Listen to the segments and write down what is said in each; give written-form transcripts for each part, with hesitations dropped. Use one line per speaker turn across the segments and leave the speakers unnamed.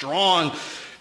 strong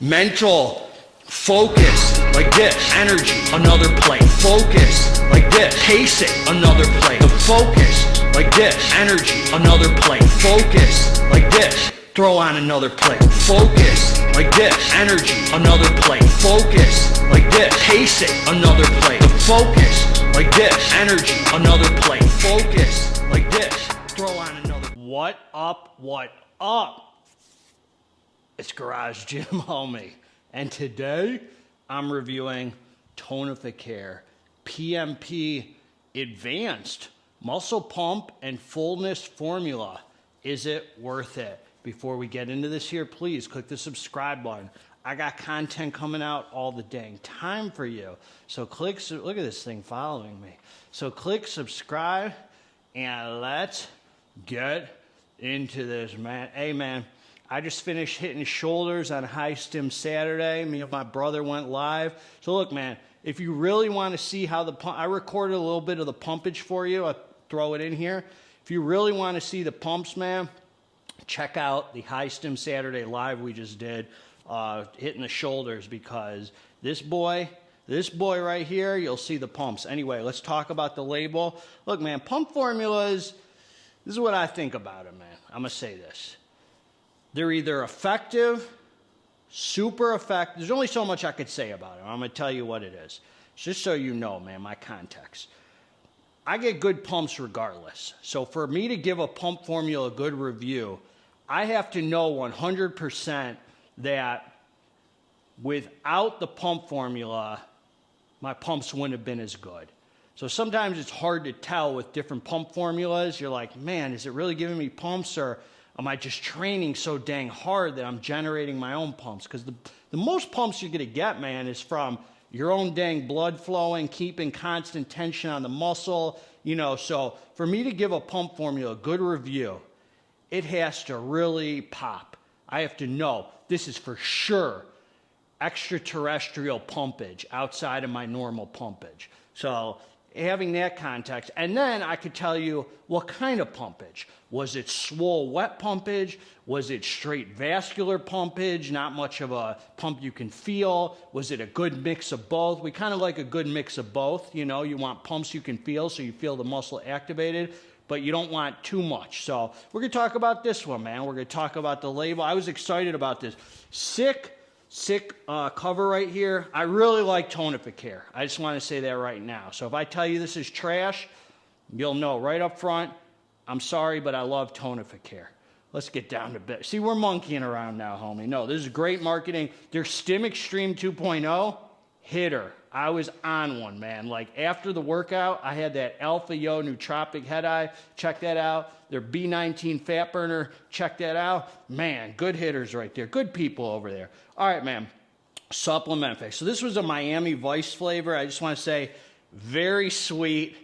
mental focus, like this, energy, another plate, focus, like this, pacing, another plate, the focus, like this, energy, another plate, focus, like this, throw on another plate, focus, like this, energy, another plate, focus, like this, pacing, another plate, the focus, like this, energy, another plate, focus, like this, throw on another. What up, what up? It's Garage Gym Homie. And today, I'm reviewing Tonificare PMP Advanced Muscle Pump and Fullness Formula. Is it worth it? Before we get into this here, please click the subscribe button. I got content coming out all the dang time for you. So look at this thing following me. So click subscribe and let's get into this, man. Hey, man. I just finished hitting shoulders on High Stim Saturday. Me and my brother went live. So look, man, if you really want to see how the pump, I recorded a little bit of the pumpage for you. I'll throw it in here. If you really want to see the pumps, man, check out the High Stim Saturday live we just did, hitting the shoulders, because this boy right here, you'll see the pumps. Anyway, let's talk about the label. Look, man, pump formulas, this is what I think about it, man. I'm going to say this. They're either effective, super effective. There's only so much I could say about it. I'm going to tell you what it is. Just so you know, man, my context. I get good pumps regardless. So for me to give a pump formula a good review, I have to know 100% that without the pump formula, my pumps wouldn't have been as good. So sometimes it's hard to tell with different pump formulas. You're like, man, is it really giving me pumps, or am I just training so dang hard that I'm generating my own pumps? Because the most pumps you're going to get, man, is from your own dang blood flowing, keeping constant tension on the muscle. You know, so for me to give a pump formula a good review, it has to really pop. I have to know this is for sure extraterrestrial pumpage outside of my normal pumpage. So having that context, and then I could tell you what kind of pumpage. Was it swole wet pumpage? Was it straight vascular pumpage, not much of a pump you can feel? Was it a good mix of both? We kind of like a good mix of both. You know, you want pumps you can feel so you feel the muscle activated, but you don't want too much. So we're going to talk about this one, man. We're going to talk about the label. I was excited about this. Sick cover right here. I really like Tonificare. I just want to say that right now. So if I tell you this is trash, you'll know right up front. I'm sorry, but I love Tonificare. Let's get down to bit. See, we're monkeying around now, homie. No, this is great marketing. Their Stim Extreme 2.0 hitter. I was on one, man. Like after the workout, I had that Alpha Yo nootropic head eye. Check that out. Their B19 fat burner. Check that out. Man, good hitters right there. Good people over there. All right, man. Supplement fix. So this was a Miami Vice flavor. I just want to say, very sweet.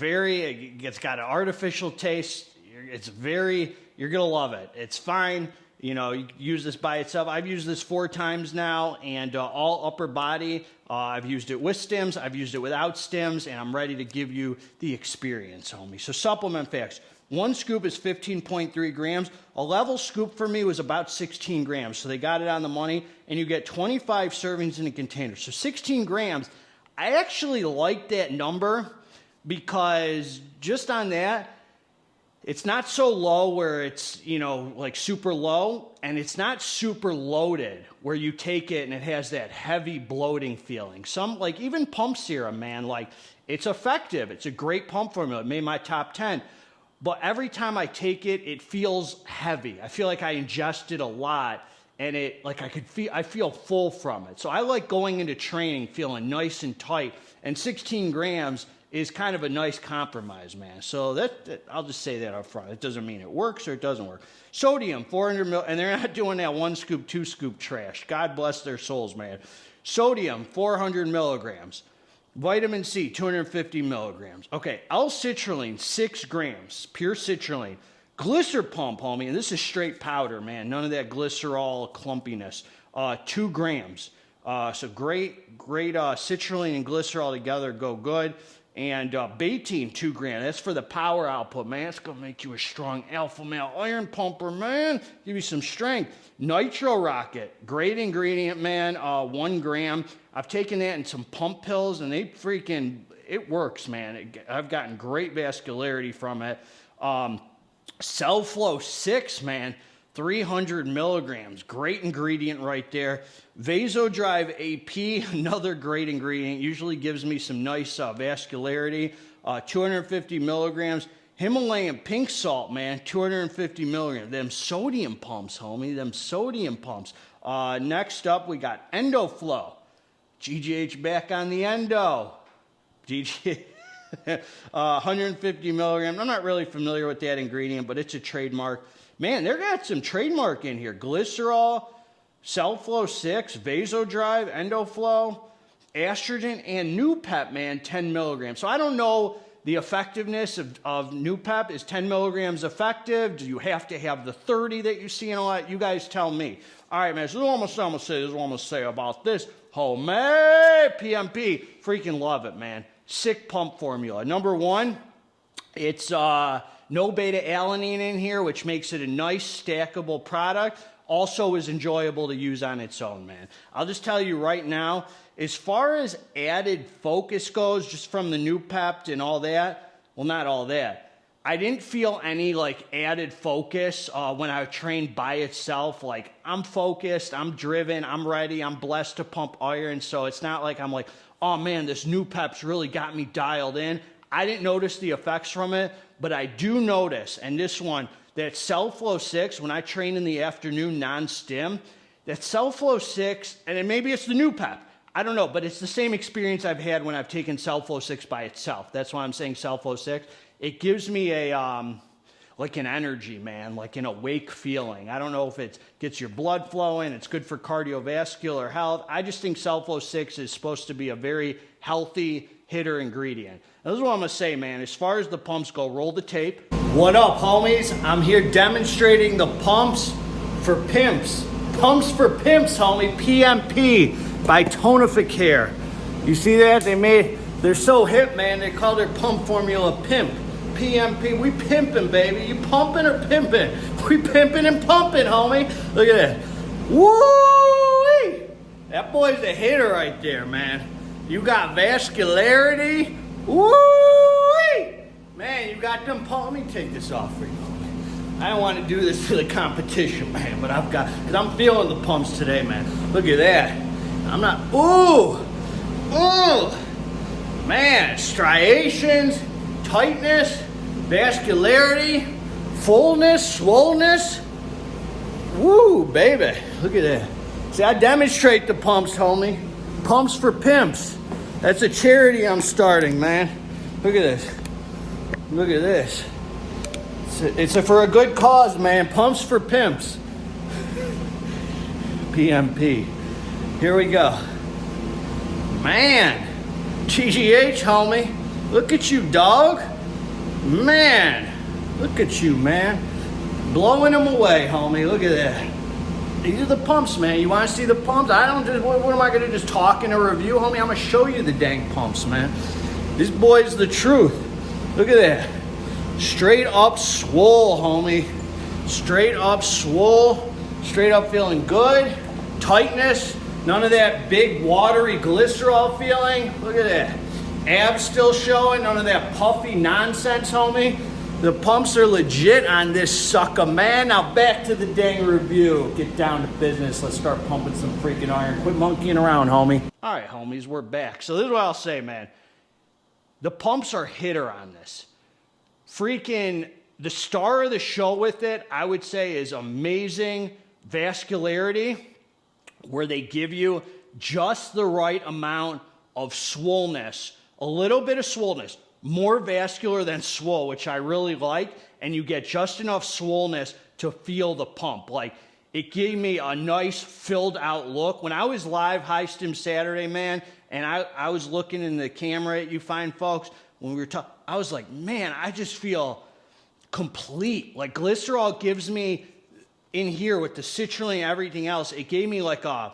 It's got an artificial taste. You're going to love it. It's fine. You know, you use this by itself. I've used this 4 times now, and all upper body. I've used it with stims. I've used it without stims, and I'm ready to give you the experience, homie. So supplement facts. 1 scoop is 15.3 grams. A level scoop for me was about 16 grams. So they got it on the money, and you get 25 servings in a container. So 16 grams. I actually like that number because just on that, it's not so low where it's, you know, like super low, and it's not super loaded where you take it and it has that heavy bloating feeling. Some, like even pump serum, man, like it's effective. It's a great pump formula. It made my top 10. But every time I take it, it feels heavy. I feel like I ingested a lot, and it, like I feel full from it. So I like going into training feeling nice and tight, and 16 grams is kind of a nice compromise, man. So that I'll just say that up front. It doesn't mean it works or it doesn't work. Sodium, 400 mil, and they're not doing that 1 scoop, 2 scoop trash. God bless their souls, man. Sodium, 400 milligrams. Vitamin C, 250 milligrams. Okay, L-citrulline, 6 grams, pure citrulline. Glycer pump, homie, and this is straight powder, man. None of that glycerol clumpiness. 2 grams. So great citrulline and glycerol together go good. And Betaine, 2 grams. That's for the power output, man. It's going to make you a strong alpha male iron pumper, man. Give you some strength. Nitro Rocket, great ingredient, man. 1 gram. I've taken that in some pump pills, and it works, man. I've gotten great vascularity from it. Cell Flow 6, man. 300 milligrams. Great ingredient right there. Vasodrive AP, another great ingredient. Usually gives me some nice vascularity. 250 milligrams. Himalayan pink salt, man. 250 milligrams. Them sodium pumps, homie. Them sodium pumps. Next up, we got EndoFlow. GGH back on the endo. GGH. 150 milligrams. I'm not really familiar with that ingredient, but it's a trademark. Man, they got some trademark in here. Glycerol, Cell Flow 6, Vasodrive, EndoFlow, Estrogen, and NuPep, man, 10 milligrams. So I don't know the effectiveness of NuPep. Is 10 milligrams effective? Do you have to have the 30 that you see in a lot? You guys tell me. All right, man, so this is what I'm going to say about this. Homemade PMP. Freaking love it, man. Sick pump formula. Number 1, it's no beta-alanine in here, which makes it a nice stackable product. Also is enjoyable to use on its own, man. I'll just tell you right now, as far as added focus goes, just from the NuPep and all that, well, not all that. I didn't feel any like added focus when I trained by itself. Like, I'm focused, I'm driven, I'm ready, I'm blessed to pump iron. So it's not like I'm like, oh man, this NuPep's really got me dialed in. I didn't notice the effects from it, but I do notice, and this one, that Cell Flow 6, when I train in the afternoon non-stim, that Cell Flow 6, and then maybe it's the NuPep, I don't know, but it's the same experience I've had when I've taken Cell Flow 6 by itself. That's why I'm saying Cell Flow 6. It gives me a, like an energy, man, like an awake feeling. I don't know if it gets your blood flowing, it's good for cardiovascular health. I just think Cell Flow 6 is supposed to be a very healthy hitter ingredient. Now, this is what I'm going to say, man. As far as the pumps go, roll the tape. What up, homies? I'm here demonstrating the pumps for pimps. Pumps for pimps, homie. PMP by Tonificare. You see that? They're so hip, man. They call their pump formula Pimp. PMP. We pimping, baby. You pumping or pimping? We pimping and pumping, homie. Look at that. Woo! That boy's a hitter right there, man. You got vascularity. Woo! Man, you got them pumps. Let me take this off for you. I don't want to do this for the competition, man, but because I'm feeling the pumps today, man. Look at that. I'm not, ooh! Man, striations, tightness, vascularity, fullness, swollenness. Woo, baby. Look at that. See, I demonstrate the pumps, homie. Pumps for pimps. That's a charity I'm starting, man. Look at this. Look at this. It's for a good cause, man. Pumps for pimps. PMP. Here we go. Man. GGH, homie. Look at you, dog. Man. Look at you, man. Blowing them away, homie. Look at that. These are the pumps, man. You want to see the pumps? I don't just, what am I going to just talk in a review, homie? I'm going to show you the dang pumps, man. This boy's the truth. Look at that. Straight up swole, homie. Straight up swole. Straight up feeling good. Tightness. None of that big watery glycerol feeling. Look at that. Abs still showing. None of that puffy nonsense, homie. The pumps are legit on this sucker, man. Now back to the dang review. Get down to business. Let's start pumping some freaking iron. Quit monkeying around, homie. All right, homies, we're back. So this is what I'll say, man. The pumps are hitter on this. Freaking the star of the show with it, I would say, is amazing vascularity, where they give you just the right amount of swollenness. A little bit of swollenness. More vascular than swole, which I really like, and you get just enough swollenness to feel the pump. Like, it gave me a nice filled out look. When I was live High Stim Saturday, man, and I was looking in the camera at you fine folks, when we were talking, I was like, man, I just feel complete. Like, glycerol gives me, in here with the citrulline and everything else, it gave me like a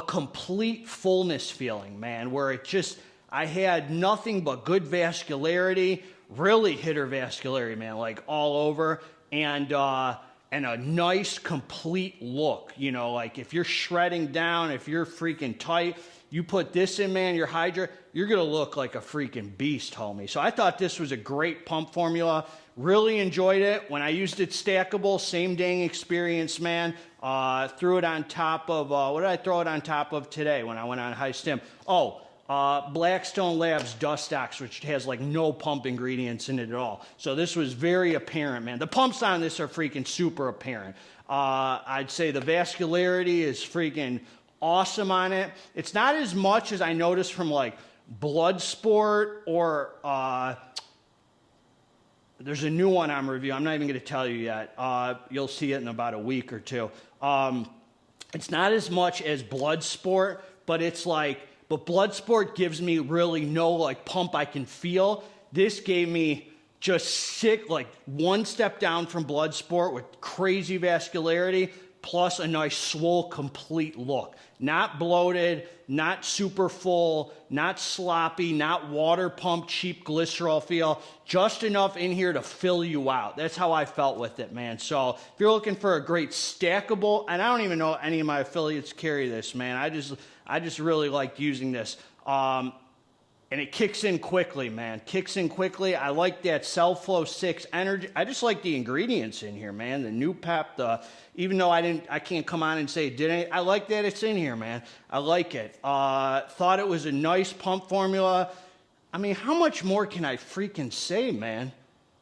complete fullness feeling, man, where it just, I had nothing but good vascularity, really hitter vascularity, man, like all over, and a nice complete look. You know, like if you're shredding down, if you're freaking tight, you put this in, man, your Hydra, you're going to look like a freaking beast, homie. So I thought this was a great pump formula. Really enjoyed it. When I used it stackable, same dang experience, man. Threw it on top of, what did I throw it on top of today when I went on high stim? Oh, Blackstone Labs Dust Ox, which has like no pump ingredients in it at all. So this was very apparent, man. The pumps on this are freaking super apparent. I'd say the vascularity is freaking awesome on it. It's not as much as I noticed from like Bloodsport or there's a new one I'm reviewing. I'm not even going to tell you yet. You'll see it in about a week or two. It's not as much as Bloodsport, but it's like, but Bloodsport gives me really no like pump I can feel. This gave me just sick, like one step down from Bloodsport with crazy vascularity, plus a nice swole complete look. Not bloated, not super full, not sloppy, not water pump, cheap glycerol feel, just enough in here to fill you out. That's how I felt with it, man. So if you're looking for a great stackable, and I don't even know any of my affiliates carry this, man. I just really liked using this. And it kicks in quickly, man. Kicks in quickly. I like that Cell Flow 6 energy. I just like the ingredients in here, man. The new pep, even though I can't come on and say it didn't, I like that it's in here, man. I like it. Thought it was a nice pump formula. I mean, how much more can I freaking say, man?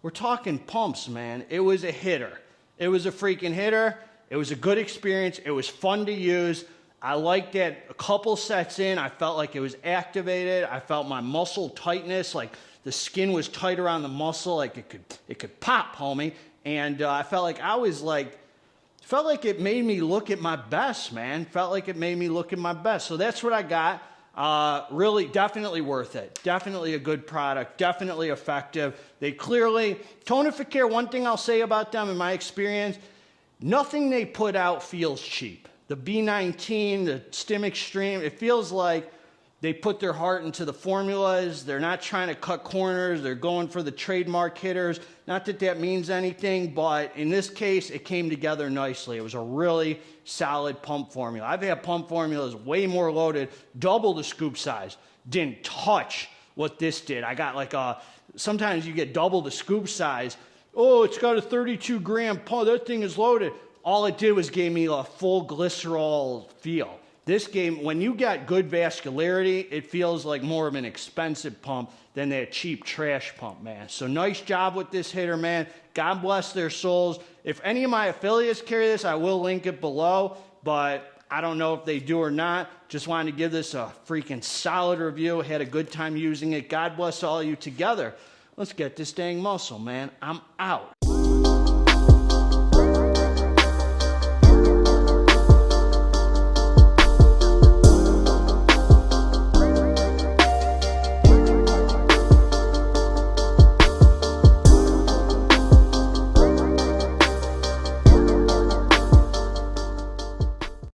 We're talking pumps, man. It was a hitter. It was a freaking hitter. It was a good experience. It was fun to use. I liked that a couple sets in, I felt like it was activated. I felt my muscle tightness, like the skin was tight around the muscle, like it could pop, homie. And I felt like felt like it made me look at my best, man. Felt like it made me look at my best. So that's what I got. Really, definitely worth it. Definitely a good product. Definitely effective. They clearly, Tonificare, one thing I'll say about them in my experience, nothing they put out feels cheap. The B19, the Stim Extreme, it feels like they put their heart into the formulas. They're not trying to cut corners. They're going for the trademark hitters. Not that that means anything, but in this case, it came together nicely. It was a really solid pump formula. I've had pump formulas way more loaded, double the scoop size. Didn't touch what this did. I got like sometimes you get double the scoop size. Oh, it's got a 32 gram pump. That thing is loaded. All it did was gave me a full glycerol feel. This game, when you got good vascularity, it feels like more of an expensive pump than that cheap trash pump, man. So nice job with this hitter, man. God bless their souls. If any of my affiliates carry this, I will link it below, but I don't know if they do or not. Just wanted to give this a freaking solid review. Had a good time using it. God bless all of you together. Let's get this dang muscle, man. I'm out.